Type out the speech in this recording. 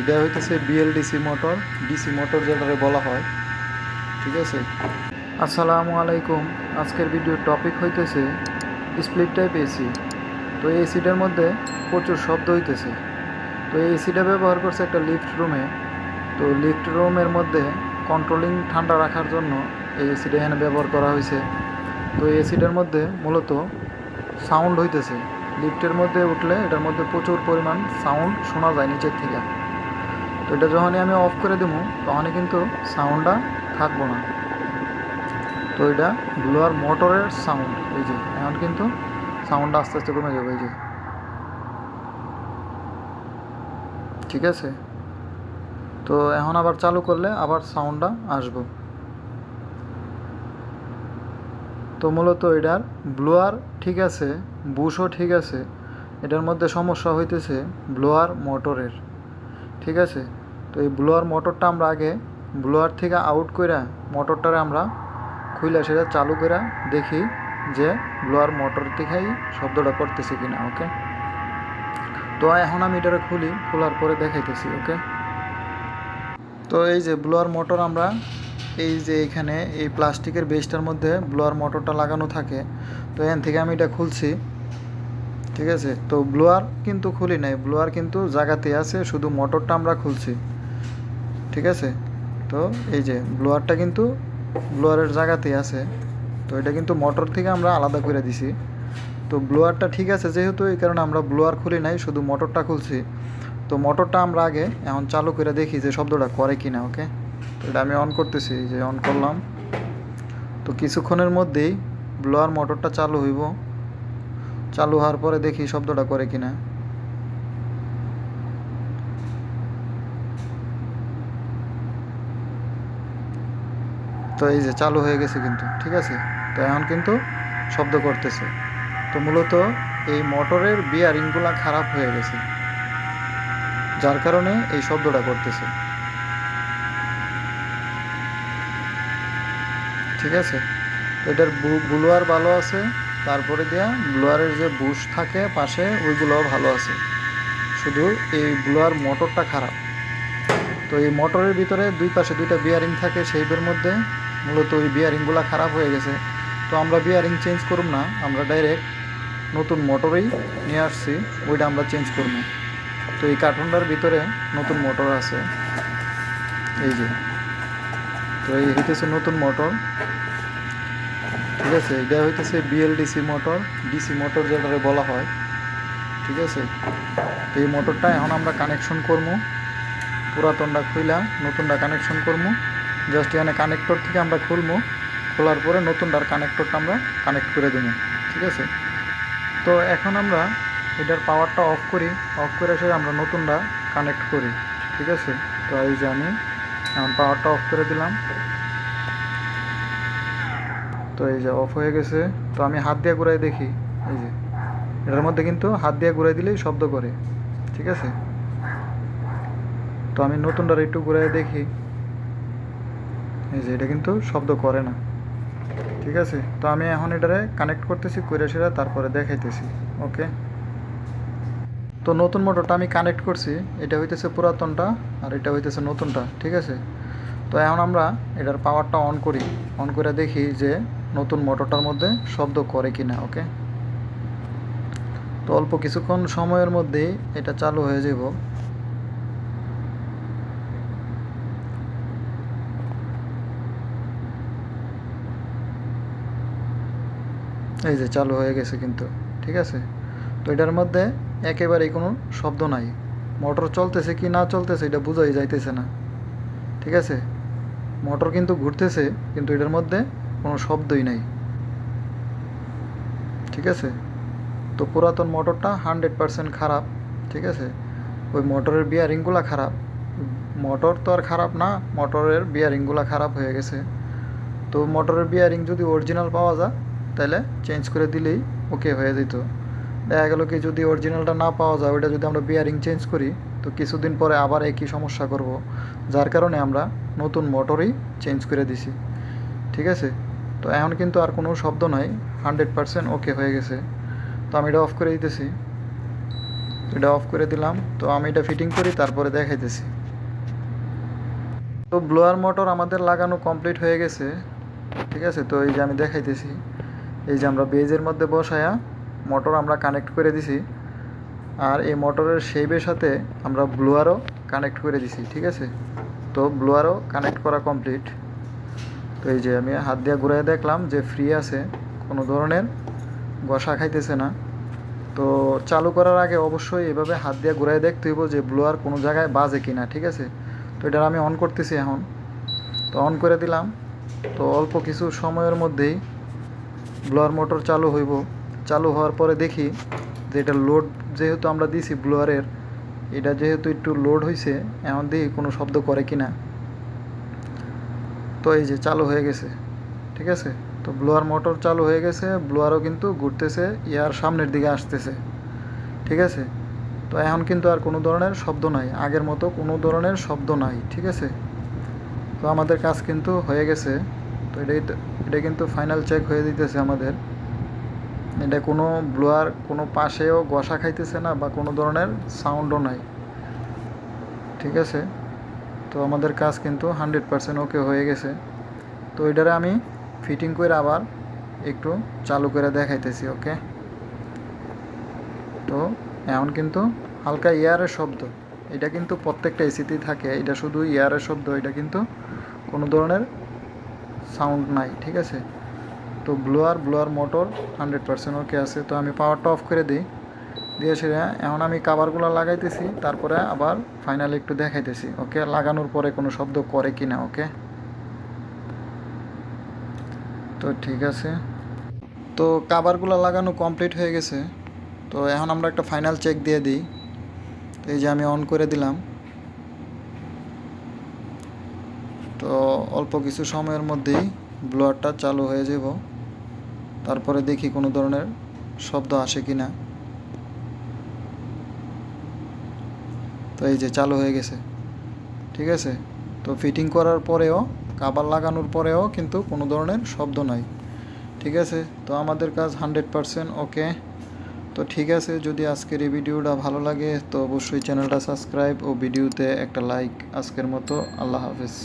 এটা হইতেছে BLDC motor, DC motor যেটারে বলা হয়। ঠিক আছে, আসসালামু আলাইকুম। আজকের ভিডিওর টপিক হইতেছে স্প্লিট টাইপ এসি। তো এই এসিটার মধ্যে প্রচুর শব্দ হইতেছে। তো এই এসিটা ব্যবহার করছে একটা লিফট রুমে। তো লিফট রুমের মধ্যে কন্ট্রোলিং ঠান্ডা রাখার জন্য এই এসিটা এখানে ব্যবহার করা হয়েছে। তো এই এসিটার মধ্যে মূলত সাউন্ড হইতেছে। লিফটের মধ্যে উঠলে এটার মধ্যে প্রচুর পরিমাণ সাউন্ড শোনা যায় নিচের থেকে। তো এটা যখনই আমি অফ করে দেবো তখনই কিন্তু সাউন্ডটা থাকবো না। তো এটা ব্লোয়ার মোটরের সাউন্ড। এই যে এখন কিন্তু সাউন্ডটা আস্তে আস্তে কমে যাবে। এই যে ঠিক আছে। তো এখন আবার চালু করলে আবার সাউন্ডটা আসবো। তো মূলত এটার ব্লোয়ার ঠিক আছে, বুশও ঠিক আছে, এটার মধ্যে সমস্যা হইতেছে ব্লোয়ার মোটরের। ঠিক আছে। তো এই ব্লোয়ার মোটরটা আমরা আগে ব্লোয়ার থেকে আউট কইরা মোটরটারে আমরা খুইলা সেটা চালু করে দেখি যে ব্লোয়ার মোটর থেকেই শব্দটা করতেছে কিনা। ওকে, তো এখন আমি এটারে খুলি, খোলার পরে দেখাইতেছি। ওকে, তো এই যে ব্লোয়ার মোটর আমরা এই যে এখানে এই প্লাস্টিকের বেসটার মধ্যে ব্লোয়ার মোটরটা লাগানো থাকে। তো এখান থেকে আমি এটা খুলছি। ঠিক আছে। তো ব্লোয়ার কিন্তু খুলি নাই, ব্লোয়ার কিন্তু জায়গাতে আছে, শুধু মোটরটা আমরা খুলছি। ঠিক আছে। তো এই যে ব্লোয়ারটা কিন্তু ব্লোয়ারের জায়গাতেই আছে। তো এটা কিন্তু মোটর থেকে আমরা আলাদা করে দিছি। তো ব্লোয়ারটা ঠিক আছে যেহেতু, এই কারণে আমরা ব্লোয়ার খুলি নাই, শুধু মোটরটা খুলছি। তো মোটরটা আমরা আগে এখন চালু করে দেখি যে শব্দটা করে কি না। ওকে, তো এটা আমি অন করতেছি, যে অন করলাম। তো কিছুক্ষণের মধ্যেই ব্লোয়ার মোটরটা চালু হইব। চালু হওয়ার পরে দেখি শব্দটা করে কি না। তো এই যে চালু হয়ে গেছে কিন্তু। ঠিক আছে। তো এখন কিন্তু শব্দ করতেছে। তো মূলত এই মোটরের বিয়ারিংগুলা খারাপ হয়ে গেছে, যার কারণে এই শব্দটা করতেছে। ঠিক আছে। তো এটার ব্লোয়ার ভালো আছে, তারপরে দিয়া ব্লোয়ারের যে বুশ থাকে পাশে ওইগুলোও ভালো আছে, শুধু এই ব্লোয়ার মোটরটা খারাপ। তো এই মোটরের ভিতরে দুই পাশে দুইটা বিয়ারিং থাকে, সেইটার মধ্যে মূলত ওই বিয়ারিংগুলো খারাপ হয়ে গেছে। তো আমরা বিয়ারিং চেঞ্জ করব না, আমরা ডাইরেক্ট নতুন মোটরেই নিয়ে আসছি, ওইটা আমরা চেঞ্জ করব। তো এই কার্টুনটার ভিতরে নতুন মোটর আছে, এই যে। তো এই হইতেছে নতুন মোটর। ঠিক আছে, এটা হইতেছে বিএলডিসি মোটর, ডিসি মোটর যেটারে বলা হয়। ঠিক আছে। তো এই মোটরটা এখন আমরা কানেকশন করবো, পুরাতনটা খুইলা নতুনটা কানেকশন করবো। জাস্ট এখানে কানেক্টর থেকে আমরা খুলবো, খোলার পরে নতুনটার কানেক্টরটা আমরা কানেক্ট করে দেবো। ঠিক আছে। তো এখন আমরা এটার পাওয়ারটা অফ করি, অফ করে এসে আমরা নতুনটা কানেক্ট করি। ঠিক আছে। তো এই যে আমি এখন পাওয়ারটা অফ করে দিলাম। তো এই যে অফ হয়ে গেছে। তো আমি হাত দিয়ে ঘুরাই দেখি, এই যে এটার মধ্যে কিন্তু হাত দিয়ে ঘুরাই দিলেই শব্দ করে। ঠিক আছে। তো আমি নতুনটার একটু ঘুরাই দেখি, এই যে এটা কিন্তু শব্দ করে না। ঠিক আছে। তো আমি এখন এটারে কানেক্ট করতেছি কইরা সেরা, তারপরে দেখাইতেছি। ওকে, তো নতুন মোটরটা আমি কানেক্ট করছি, এটা হইতেছে পুরাতনটা আর এটা হইতেছে নতুনটা। ঠিক আছে। তো এখন আমরা এটার পাওয়ারটা অন করি, অন করে দেখি যে নতুন মোটরটার মধ্যে শব্দ করে কি না। ওকে, তো অল্প কিছুক্ষণ সময়ের মধ্যেই এটা চালু হয়ে যাব। এই যে চালু হয়ে গেছে কিন্তু। ঠিক আছে। তো এটার মধ্যে একেবারেই কোনো শব্দ নাই, মোটর চলতেছে কি না চলতেছে এটা বোঝাই যাইতেছে না। ঠিক আছে। মোটর কিন্তু ঘুরতেছে, কিন্তু এটার মধ্যে কোনো শব্দই নাই। ঠিক আছে। তো পুরাতন মোটরটা 100% খারাপ। ঠিক আছে। ওই মোটরের বিয়ারিংগুলো খারাপ, মোটর তো আর খারাপ না, মোটরের বিয়ারিংগুলো খারাপ হয়ে গেছে। তো মোটরের বিয়ারিং যদি অরিজিনাল পাওয়া যায় তাহলে চেঞ্জ করে দিলেই ওকে হয়ে যেত। দেখা গেল কি যদি অরিজিনালটা না পাওয়া যায়, ওইটা যদি আমরা বিয়ারিং চেঞ্জ করি তো কিছুদিন পরে আবার একই সমস্যা করব, যার কারণে আমরা নতুন মোটরই চেঞ্জ করে দিছি। ঠিক আছে। তো এখন কিন্তু আর কোনো শব্দ নাই, 100% ওকে হয়ে গেছে। তো আমি এটা অফ করে দিতেছি। এটা অফ করে দিলাম। তো আমি এটা ফিটিং করি, তারপরে দেখাইতেছি। তো ব্লোয়ার মোটর আমাদের লাগানো কমপ্লিট হয়ে গেছে, ঠিক আছে। তো এই যে আমি দেখাইতেছি, এই যে আমরা বেজের মধ্যে বসায়া মোটর আমরা কানেক্ট করে দিছি, আর এই মোটরের শেপের সাথে আমরা ব্লোয়ারও কানেক্ট করে দিছি, ঠিক আছে। তো ব্লোয়ারও কানেক্ট করা কমপ্লিট। তো এই যে আমি হাত দিয়ে ঘুরাই দেখলাম যে ফ্রি আছে, কোনো ধরনের ঘষা খাইতেছে না। তো চালু করার আগে অবশ্যই এভাবে হাত দিয়ে ঘুরাই দেখতে হইব যে ব্লোয়ার কোনো জায়গায় বাজে কিনা, ঠিক আছে। তো এটা আমি অন করতেছি এখন। তো অন করে দিলাম। তো অল্প কিছু সময়ের মধ্যেই ব্লোয়ার মোটর চালু হইব। চালু হওয়ার পরে দেখি যে এটা লোড যেহেতু আমরা দিছি ব্লোয়ারের, এটা যেহেতু একটু লোড হয়েছে, এখন দেখি কোনো শব্দ করে কি না। তো এই যে চালু হয়ে গেছে, ঠিক আছে। তো ব্লোয়ার মোটর চালু হয়ে গেছে, ব্লোয়ারও কিন্তু ঘুরতেছে, ইয়ার সামনের দিকে আসতেছে, ঠিক আছে। তো এখন কিন্তু আর কোনো ধরনের শব্দ নাই, আগের মতো কোনো ধরনের শব্দ নাই, ঠিক আছে। তো আমাদের কাজ কিন্তু হয়ে গেছে। তো এটা কিন্তু ফাইনাল চেক হয়ে দিতেছে আমাদের। এটা কোনো ব্লোয়ার কোনো পাশেও ঘষা খাইতেছে না বা কোনো ধরনের সাউন্ডও নাই, ঠিক আছে। তো আমাদের কাজ কিন্তু 100% ওকে হয়ে গেছে। তো এটারে আমি ফিটিং করে আবার একটু চালু করে দেখাইতেছি, ওকে। তো এখন কিন্তু হালকা এয়ারের শব্দ, এটা কিন্তু প্রত্যেকটা এসিতেই থাকে, এটা শুধু এয়ারের শব্দ, এটা কিন্তু কোনো ধরনের সাউন্ড নাই, ঠিক আছে। তো ব্লোয়ার মোটর 100% ওকে আছে। তো আমি পাওয়ারটা অফ করে দিই, দিয়ে সেটা এখন আমি কাভারগুলো লাগাইতেছি, তারপরে আবার ফাইনালি একটু দেখাইতেছি, ওকে, লাগানোর পরে কোনো শব্দ করে কি না, ওকে। তো ঠিক আছে, তো কাভারগুলো লাগানো কমপ্লিট হয়ে গেছে। তো এখন আমরা একটা ফাইনাল চেক দিয়ে দিই। তো এই যে আমি অন করে দিলাম। তো অল্প কিছু সময়ের মধ্যেই ব্লোয়ারটা চালু হয়ে যাব, তারপরে দেখি কোনো ধরনের শব্দ আসে কি না। তো এই যে চালু হয়ে গেছে, ঠিক আছে। তো ফিটিং করার পরেও, কাভার লাগানোর পরেও কিন্তু কোনো ধরনের শব্দ নাই, ঠিক আছে। তো আমাদের কাজ 100% ওকে। তো ঠিক আছে, যদি আজকের এই ভিডিওটা ভালো লাগে তো অবশ্যই চ্যানেলটা সাবস্ক্রাইব ও ভিডিওতে একটা লাইক। আজকের মতো আল্লাহ হাফেজ।